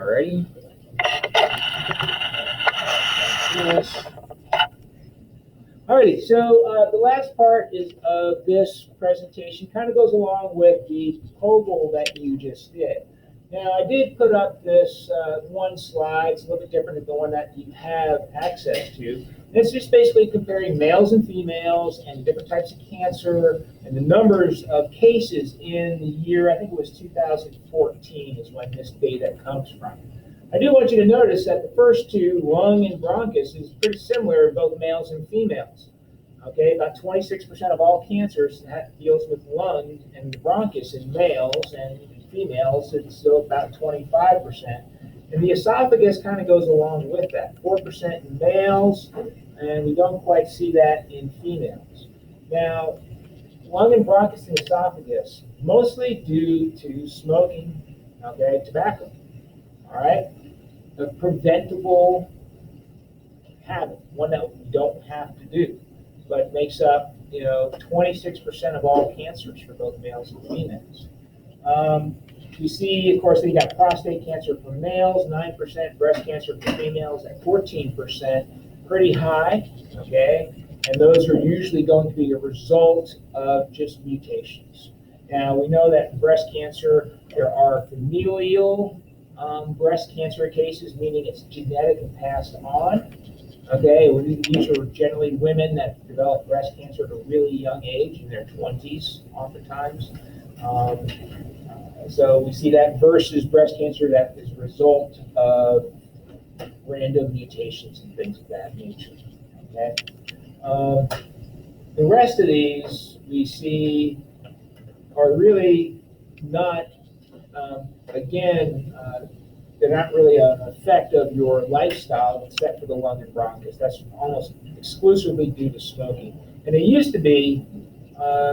Alrighty. Yes. Alrighty, so the last part is of this presentation kind of goes along with the proposal that you just did. Now, I did put up this one slide. It's a little bit different than the one that you have access to. And it's just basically comparing males and females and different types of cancer and the numbers of cases in the year, I think it was 2014 is when this data comes from. I do want you to notice that the first two, lung and bronchus, is pretty similar in both males and females. Okay, about 26% of all cancers deals with lung and bronchus in males, and in females it's still about 25%. And the esophagus kind of goes along with that, 4% in males, and we don't quite see that in females. Now, lung and bronchus and esophagus, mostly due to smoking, okay, tobacco, all right? A preventable habit, one that we don't have to do, but makes up, 26% of all cancers for both males and females. You see, of course, that you got prostate cancer for males, 9%, breast cancer for females at 14%, pretty high, okay? And those are usually going to be a result of just mutations. Now, we know that in breast cancer, there are familial breast cancer cases, meaning it's genetic and passed on. Okay, these are generally women that develop breast cancer at a really young age, in their 20s, oftentimes. So we see that versus breast cancer that is a result of random mutations and things of that nature. Okay, the rest of these we see are really not. They're not really an effect of your lifestyle, except for the lung and bronchus. That's almost exclusively due to smoking. And it used to be,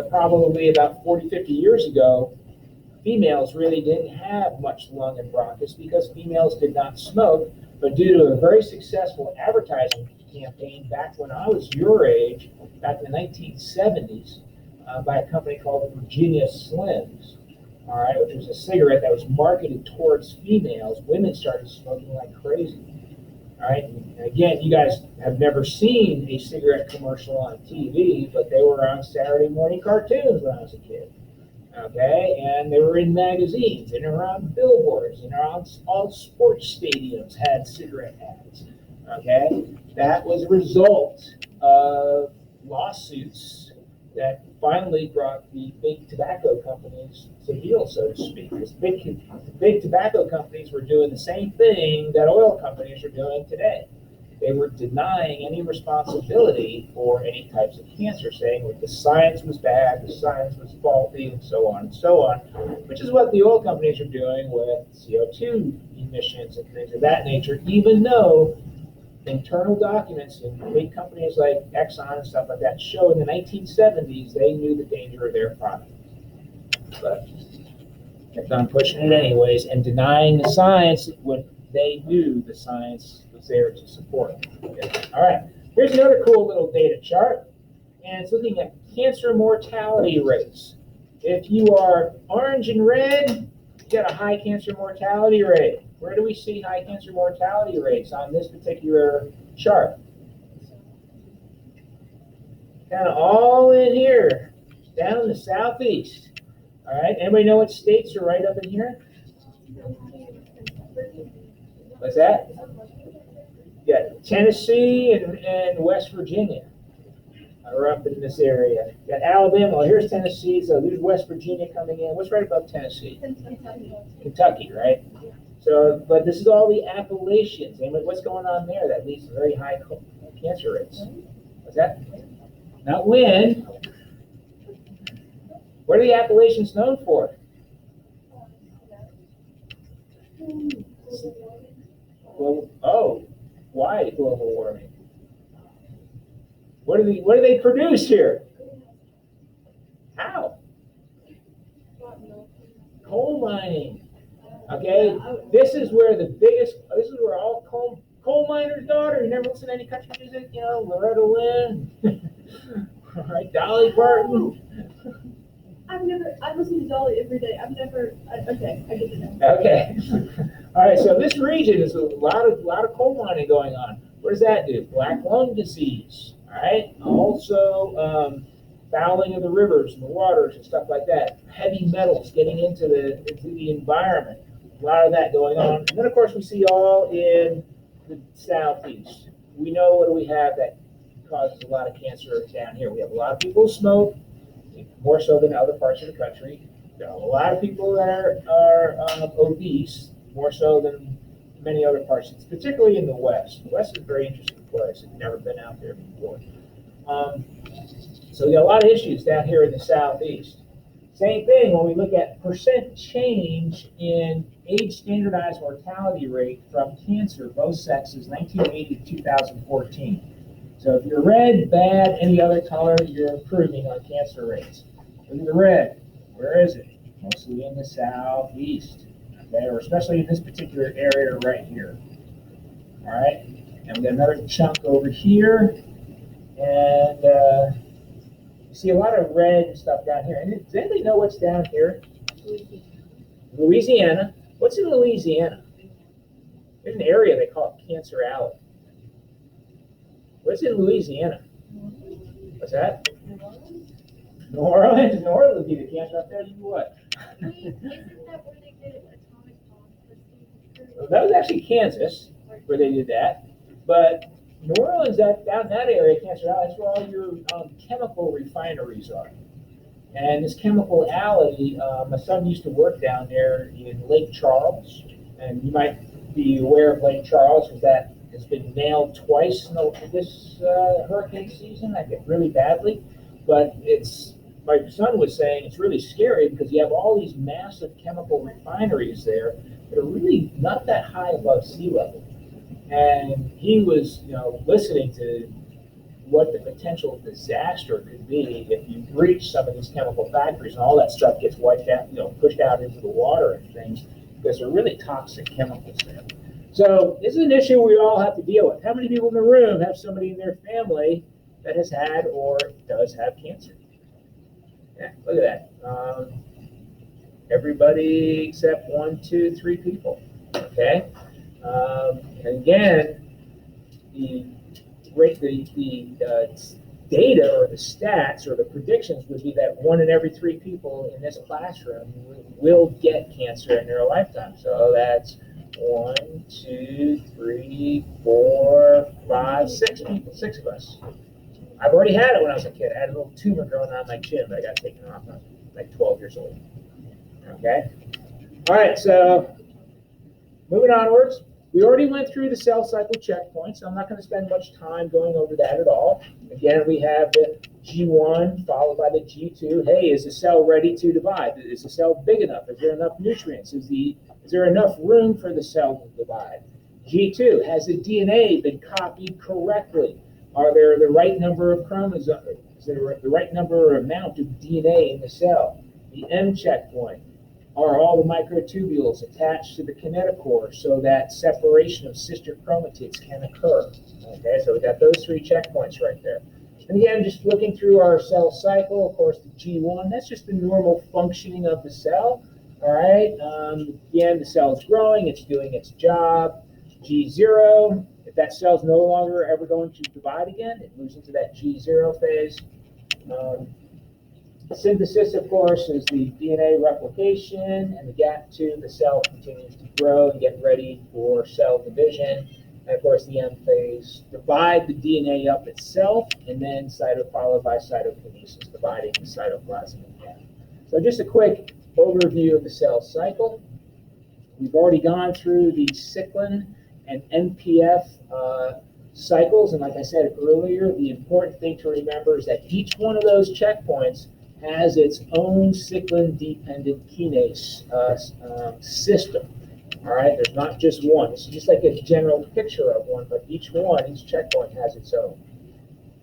probably about 40, 50 years ago, females really didn't have much lung and bronchus because females did not smoke. But due to a very successful advertising campaign back when I was your age, back in the 1970s, by a company called Virginia Slims, all right, which was a cigarette that was marketed towards females. Women started smoking like crazy. All right, and again, you guys have never seen a cigarette commercial on TV, but they were on Saturday morning cartoons when I was a kid. Okay, and they were in magazines, and they were on billboards, and all sports stadiums had cigarette ads. Okay, that was a result of lawsuits that finally brought the big tobacco companies to heel, so to speak. Because the big tobacco companies were doing the same thing that oil companies are doing today. They were denying any responsibility for any types of cancer, saying that the science was bad, the science was faulty, and so on, which is what the oil companies are doing with CO2 emissions and things of that nature, even though internal documents in big companies like Exxon and stuff like that show in the 1970s they knew the danger of their product, but kept on pushing it anyways and denying the science when they knew the science was there to support it. Okay. All right, here's another cool little data chart, and it's looking at cancer mortality rates. If you are orange and red, you got a high cancer mortality rate. Where do we see high cancer mortality rates on this particular chart? Kind of all in here, down in the southeast. All right, anybody know what states are right up in here? What's that? Yeah, Tennessee and West Virginia are up in this area. You got Alabama. Well, here's Tennessee, so there's West Virginia coming in. What's right above Tennessee? Kentucky, right? So, but this is all the Appalachians. And what's going on there that leads to very high cancer rates? What's that? Not wind. What are the Appalachians known for? Why global warming? What do they produce here? How? Coal mining. Okay, this is where all coal miners' daughter. You never listen to any country music, Loretta Lynn, all right, Dolly Parton. I listen to Dolly every day. Okay, I get it now. Okay, All right, so this region is a lot of coal mining going on. What does that do? Black lung disease. All right. Also, fouling of the rivers and the waters and stuff like that. Heavy metals getting into the environment. A lot of that going on. And then, of course, we see all in the southeast. We know what do we have that causes a lot of cancer down here. We have a lot of people who smoke, more so than other parts of the country. There are a lot of people that are obese, more so than many other parts, particularly in the West. The West is a very interesting place. I've never been out there before. So we got a lot of issues down here in the Southeast. Same thing when we look at percent change in age standardized mortality rate from cancer, both sexes, 1980 to 2014. So if you're red, bad, any other color, you're improving on cancer rates. Look at the red. Where is it? Mostly in the Southeast. Okay, or especially in this particular area right here. All right, and we got another chunk over here, and you see a lot of red stuff down here. And does anybody know what's down here? Louisiana. What's in Louisiana? There's an area they call it Cancer Alley. What's in Louisiana? What's that? New Orleans. New Orleans would be the cancer up there. You what? Isn't that where they did atomic bomb testing? Well, that was actually Kansas where they did that, but New Orleans, down that area, Cancer Alley, that's where all your chemical refineries are. And this chemical alley, my son used to work down there in Lake Charles, and you might be aware of Lake Charles because that has been nailed twice in this hurricane season, I think really badly. But my son was saying it's really scary because you have all these massive chemical refineries there that are really not that high above sea level. And he was, listening to what the potential disaster could be if you breach some of these chemical factories and all that stuff gets wiped out, pushed out into the water and things, because they're really toxic chemicals there. So this is an issue we all have to deal with. How many people in the room have somebody in their family that has had or does have cancer? Yeah, look at that. Everybody except 1, 2, 3 people. Okay. And again, the data or the stats or the predictions would be that 1 in every 3 people in this classroom will get cancer in their lifetime. So that's 1, 2, 3, 4, 5, 6 people, 6 of us. I've already had it when I was a kid. I had a little tumor growing on my chin, but I got taken off when I was like 12 years old. Okay? All right, so moving onwards. We already went through the cell cycle checkpoints, so I'm not going to spend much time going over that at all. Again, we have the G1 followed by the G2. Hey, is the cell ready to divide? Is the cell big enough? Is there enough nutrients? Is there enough room for the cell to divide? G2, has the DNA been copied correctly? Are there the right number of chromosomes? Is there the right number or amount of DNA in the cell? The M checkpoint. Are all the microtubules attached to the kinetochore so that separation of sister chromatids can occur? Okay, so we got those 3 checkpoints right there. And again, just looking through our cell cycle, of course, the G1, that's just the normal functioning of the cell. All right, again, the cell is growing, it's doing its job. G0, if that cell's no longer ever going to divide again, it moves into that G0 phase. Synthesis, of course, is the DNA replication, and the gap 2, the cell continues to grow and get ready for cell division. And of course, the M phase, divide the DNA up itself, and then followed by cytokinesis, dividing the cytoplasm in half. So just a quick overview of the cell cycle. We've already gone through the cyclin and NPF cycles, and like I said earlier, the important thing to remember is that each one of those checkpoints has its own cyclin-dependent kinase system. All right, there's not just one. It's just like a general picture of one, but each checkpoint has its own.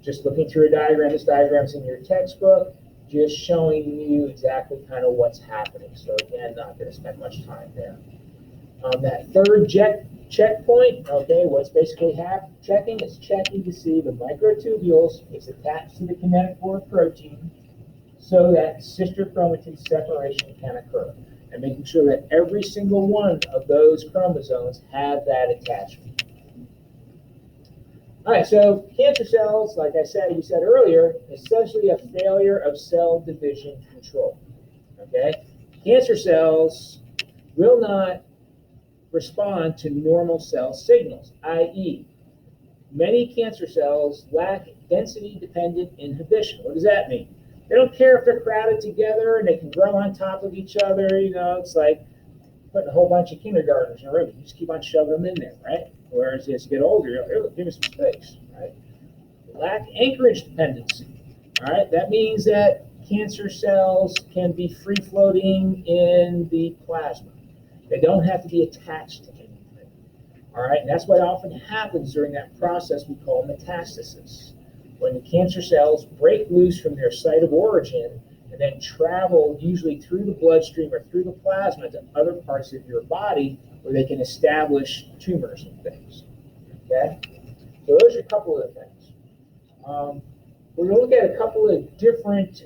Just looking through a diagram, this diagram's in your textbook, just showing you exactly kind of what's happening. So again, not going to spend much time there. That third checkpoint, okay, what's basically checking is checking to see the microtubules is attached to the kinetochore protein so that sister chromatid separation can occur. and making sure that every single one of those chromosomes have that attachment. All right, so cancer cells, like I said, you said earlier, essentially a failure of cell division control. Okay? Cancer cells will not respond to normal cell signals, i.e., many cancer cells lack density-dependent inhibition. What does that mean? They don't care if they're crowded together and they can grow on top of each other. You know, it's like putting a whole bunch of kindergartners in a room. You just keep on shoving them in there, right? Whereas as you get older, you're like, oh, give me some space, right? Lack anchorage dependency, all right? That means that cancer cells can be free-floating in the plasma. They don't have to be attached to anything, all right? And that's what often happens during that process we call metastasis. When the cancer cells break loose from their site of origin and then travel usually through the bloodstream or through the plasma to other parts of your body where they can establish tumors and things, okay? So those are a couple of the things. We're going to look at a couple of different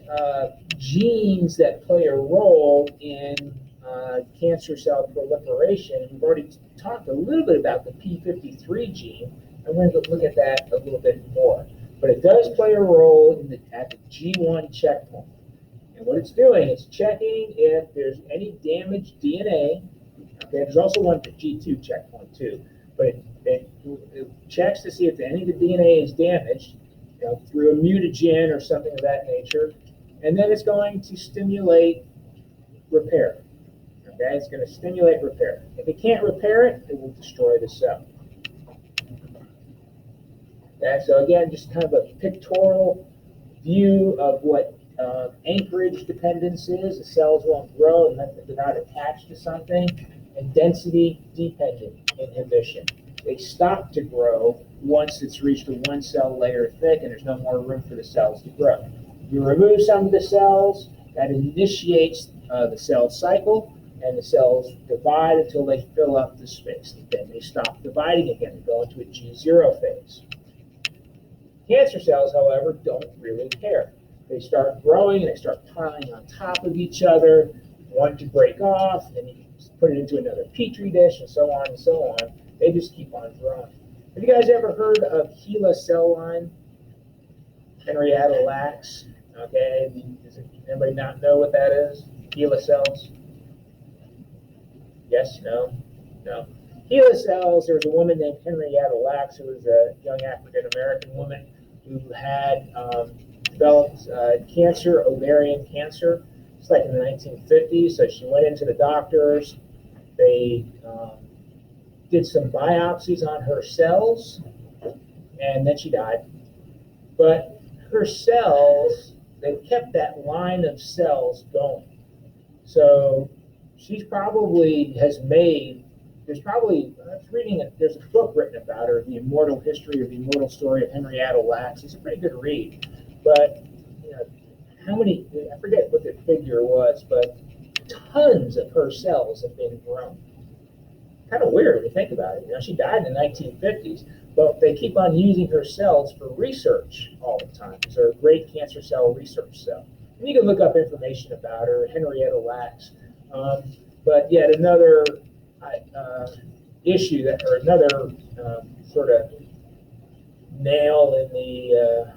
genes that play a role in cancer cell proliferation. We've already talked a little bit about the P53 gene. I'm going to look at that a little bit more. But it does play a role at the G1 checkpoint. And what it's doing is checking if there's any damaged DNA. Okay, there's also one for G2 checkpoint too. But it checks to see if any of the DNA is damaged, you know, through a mutagen or something of that nature. And then it's going to stimulate repair. Okay, it's going to stimulate repair. If it can't repair it, it will destroy the cell. Okay, so again, just kind of a pictorial view of what anchorage dependence is. The cells won't grow and they're not attached to something. And density dependent inhibition. They stop to grow once it's reached a one cell layer thick and there's no more room for the cells to grow. If you remove some of the cells, that initiates the cell cycle, and the cells divide until they fill up the space. Then they stop dividing again and go into a G0 phase. Cancer cells, however, don't really care. They start growing and they start piling on top of each other, one to break off, and you put it into another petri dish, and so on and so on. They just keep on growing. Have you guys ever heard of HeLa cell line? Henrietta Lacks. Okay, does anybody not know what that is? HeLa cells? Yes, no, no. HeLa cells, there was a woman named Henrietta Lacks who was a young African-American woman who had developed cancer, ovarian cancer. It's like in the 1950s. So she went into the doctors. They did some biopsies on her cells, and then she died. But her cells, they kept that line of cells going. So she's probably has made, there's probably, I was reading it, there's a book written about her, The Immortal History or The Immortal Story of Henrietta Lacks. It's a pretty good read. But, you know, how many, I forget what the figure was, but tons of her cells have been grown. Kind of weird if you think about it. You know, she died in the 1950s, but they keep on using her cells for research all the time. So a great cancer cell research cell. And you can look up information about her, Henrietta Lacks. But yet another issue that, or another sort of nail in the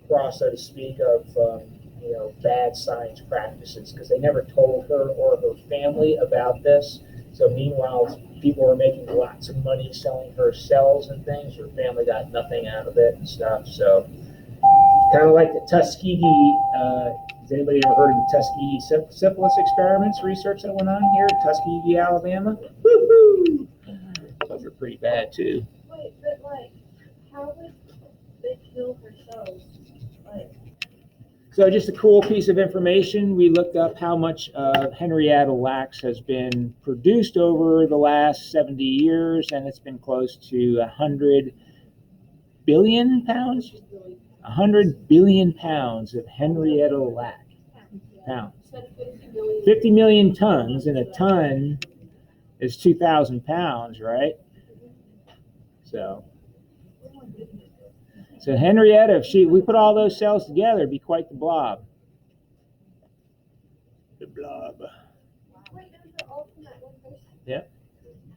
cross, so to speak, of you know, bad science practices, because they never told her or her family about this. So meanwhile, people were making lots of money selling her cells and things. Her family got nothing out of it and stuff. So kind of like the Tuskegee, has anybody ever heard of the Tuskegee syphilis experiments research that went on here at Tuskegee, Alabama? Woo-hoo! Those are pretty bad too. Wait, but like, how would they kill her cells? Like, So just a cool piece of information, we looked up how much Henrietta Lacks has been produced over the last 70 years, and it's been close to 100 billion pounds? 100 billion pounds of Henrietta Lacks pounds. 50 million tons, and a ton is 2,000 pounds, right? So Henrietta, if we put all those cells together, it'd be quite the blob. The blob.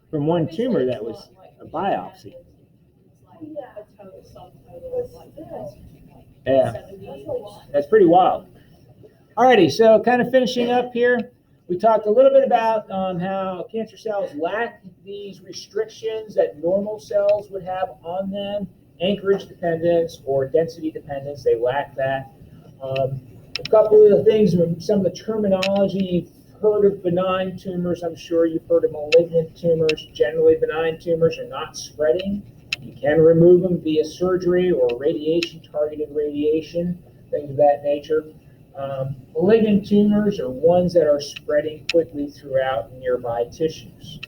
From one tumor that was a biopsy. Yeah. Yeah, that's pretty wild. Alrighty, so kind of finishing up here, we talked a little bit about how cancer cells lack these restrictions that normal cells would have on them, anchorage dependence or density dependence. They lack that. A couple of the things, some of the terminology, you've heard of benign tumors. I'm sure you've heard of malignant tumors. Generally, benign tumors are not spreading. You can remove them via surgery or radiation, targeted radiation, things of that nature. Malignant tumors are ones that are spreading quickly throughout nearby tissues.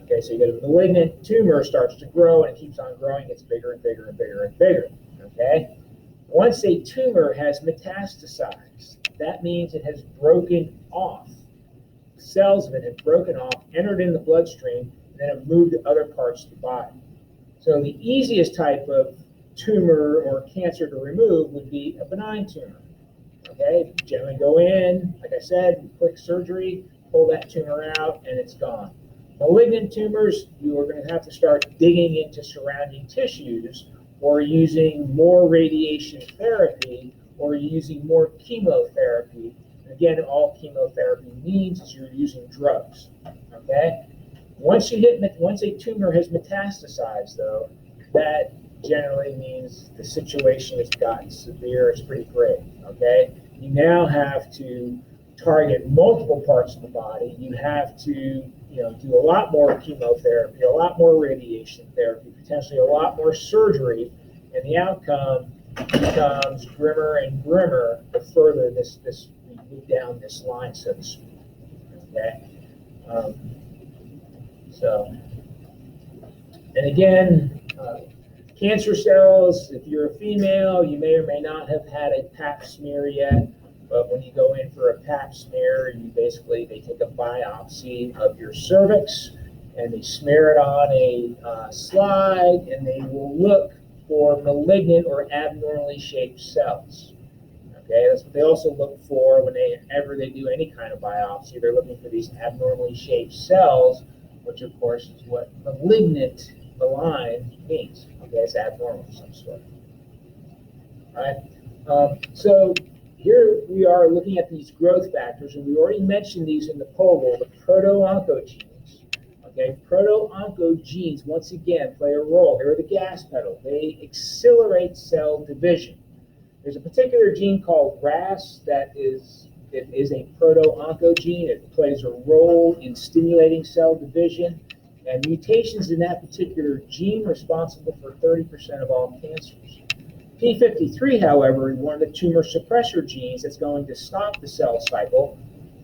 Okay, so you get a malignant tumor, starts to grow, and it keeps on growing, gets bigger and bigger and bigger and bigger. Okay? Once a tumor has metastasized, that means it has broken off. Cells of it have broken off, entered in the bloodstream, and then have moved to other parts of the body. So the easiest type of tumor or cancer to remove would be a benign tumor. Okay, generally go in, like I said, quick surgery, pull that tumor out, and it's gone. Malignant tumors, you are going to have to start digging into surrounding tissues or using more radiation therapy or using more chemotherapy. Again, all chemotherapy means is you're using drugs. Okay? Once a tumor has metastasized, though, that generally means the situation has gotten severe. It's pretty grave. Okay? You now have to target multiple parts of the body. You have to, do a lot more chemotherapy, a lot more radiation therapy, potentially a lot more surgery, and the outcome becomes grimmer and grimmer the further we move down this line, so to speak. Okay. And again, cancer cells, if you're a female, you may or may not have had a pap smear yet, but when you go in for a pap smear, they take a biopsy of your cervix, and they smear it on a slide, and they will look for malignant or abnormally shaped cells. Okay, that's what they also look for whenever they do any kind of biopsy. They're looking for these abnormally shaped cells, which of course is what malign means. Okay, it's abnormal of some sort. All right. So here we are looking at these growth factors, and we already mentioned these in the POGL, the proto-oncogenes. Okay, proto-oncogenes once again play a role. They're the gas pedal. They accelerate cell division. There's a particular gene called RAS that is a proto-oncogene. It plays a role in stimulating cell division, and mutations in that particular gene are responsible for 30% of all cancers. P53, however, is one of the tumor suppressor genes that's going to stop the cell cycle.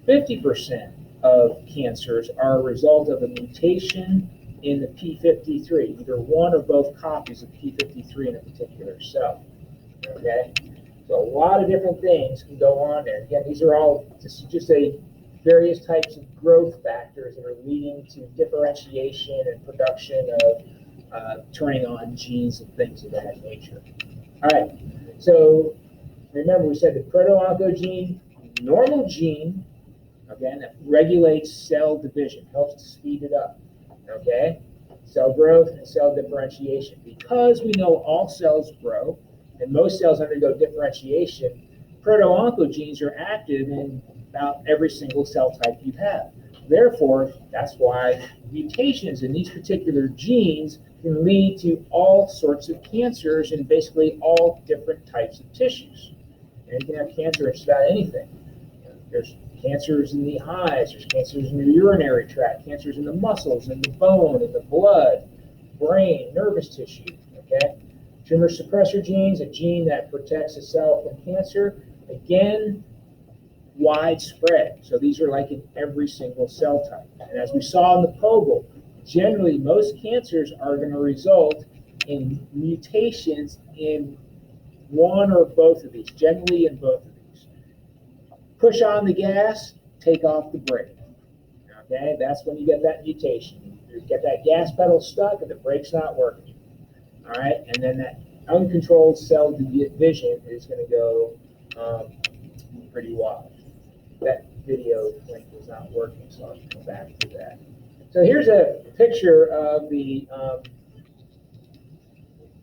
50% of cancers are a result of a mutation in the P53, either one or both copies of P53 in a particular cell. Okay? So a lot of different things can go on there. Again, these are all just various types of growth factors that are leading to differentiation and production of turning on genes and things of that nature. All right, so remember we said the proto-oncogene, normal gene, again, that regulates cell division, helps to speed it up, okay? Cell growth and cell differentiation. Because we know all cells grow and most cells undergo differentiation, proto-oncogenes are active in about every single cell type you have. Therefore, that's why mutations in these particular genes can lead to all sorts of cancers in basically all different types of tissues. And you can have cancer in just about anything. There's cancers in the eyes, there's cancers in the urinary tract, cancers in the muscles, in the bone, in the blood, brain, nervous tissue, okay? Tumor suppressor genes, a gene that protects a cell from cancer, again, widespread. So these are like in every single cell type. And as we saw in the POGL, generally most cancers are going to result in mutations in one or both of these, generally in both of these. Push on the gas, take off the brake. Okay, that's when you get that mutation. You get that gas pedal stuck and the brake's not working. All right, and then that uncontrolled cell division is going to go pretty wild. That video link was not working, so I'll come back to that. So here's a picture of the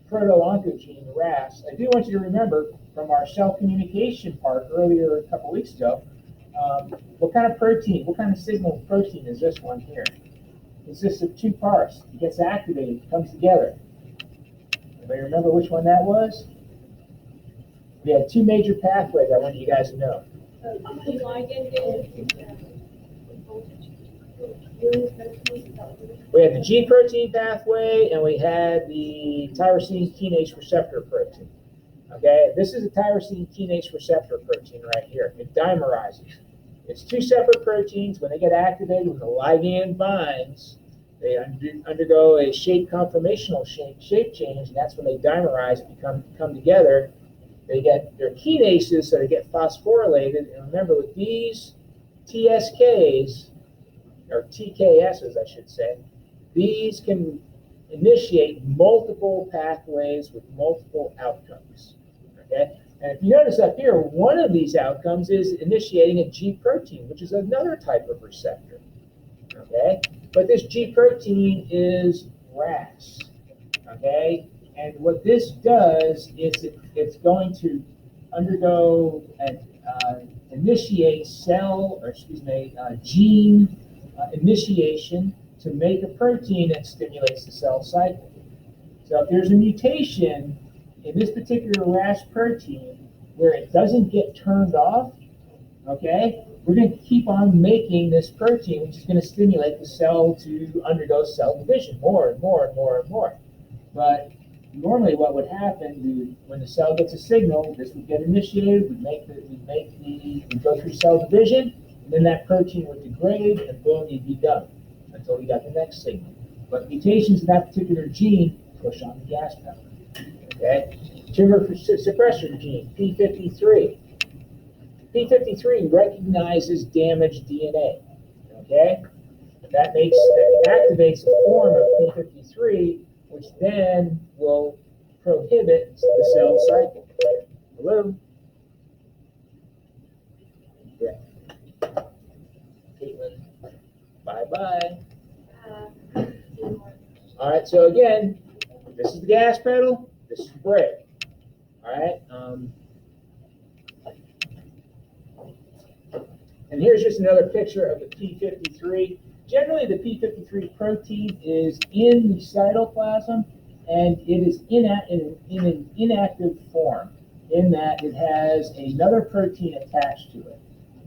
proto-oncogene RAS. I do want you to remember from our cell communication part earlier a couple weeks ago, what kind of protein, what kind of signal protein is this one here? It consists of two parts. It gets activated, comes together. Anybody remember which one that was? We had two major pathways I want you guys to know. We had the G protein pathway, and we had the tyrosine kinase receptor protein. Okay, this is a tyrosine kinase receptor protein right here. It dimerizes. It's two separate proteins. When they get activated, when the ligand binds, they undergo a shape conformational shape change, and that's when they dimerize and come together. They get their kinases, so they get phosphorylated. And remember, with these TSKs, or TKSs, I should say, these can initiate multiple pathways with multiple outcomes. Okay? And if you notice up here, one of these outcomes is initiating a G protein, which is another type of receptor. Okay? But this G protein is RAS. Okay? And what this does is it's going to undergo and initiate gene initiation to make a protein that stimulates the cell cycle. So if there's a mutation in this particular RAS protein where it doesn't get turned off, okay, we're going to keep on making this protein, which is going to stimulate the cell to undergo cell division more and more and more and more. But normally what would happen when the cell gets a signal, this would get initiated, we'd go through cell division, and then that protein would degrade, and boom, you'd be done until we got the next signal. But mutations in that particular gene push on the gas pedal. Okay? Tumor suppressor gene, P53. P53 recognizes damaged DNA. Okay? That activates a form of P53, which then will prohibit the cell cycle. Hello? Yeah. Caitlin, bye-bye. All right, so again, this is the gas pedal, this is the brake. All right? And here's just another picture of the P53. Generally, the P53 protein is in the cytoplasm, and it is in an inactive form, in that it has another protein attached to it.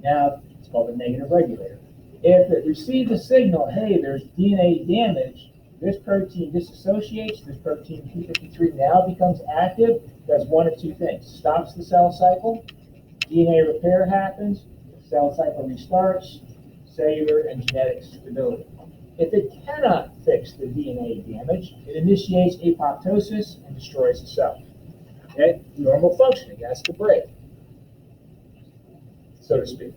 Now, it's called a negative regulator. If it receives a signal, hey, there's DNA damage, this protein disassociates, this protein P53 now becomes active, does one of two things. Stops the cell cycle, DNA repair happens, cell cycle restarts, cellular and genetic stability. If it cannot fix the DNA damage, it initiates apoptosis and destroys the cell. Okay? Normal functioning, that's the break, so to speak.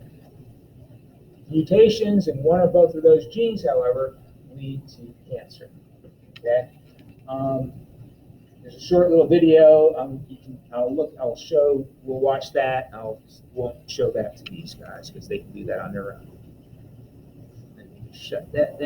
Mutations in one or both of those genes, however, lead to cancer. Okay? There's a short little video. We'll watch that. Won't show that to these guys because they can do that on their own. Shut that down.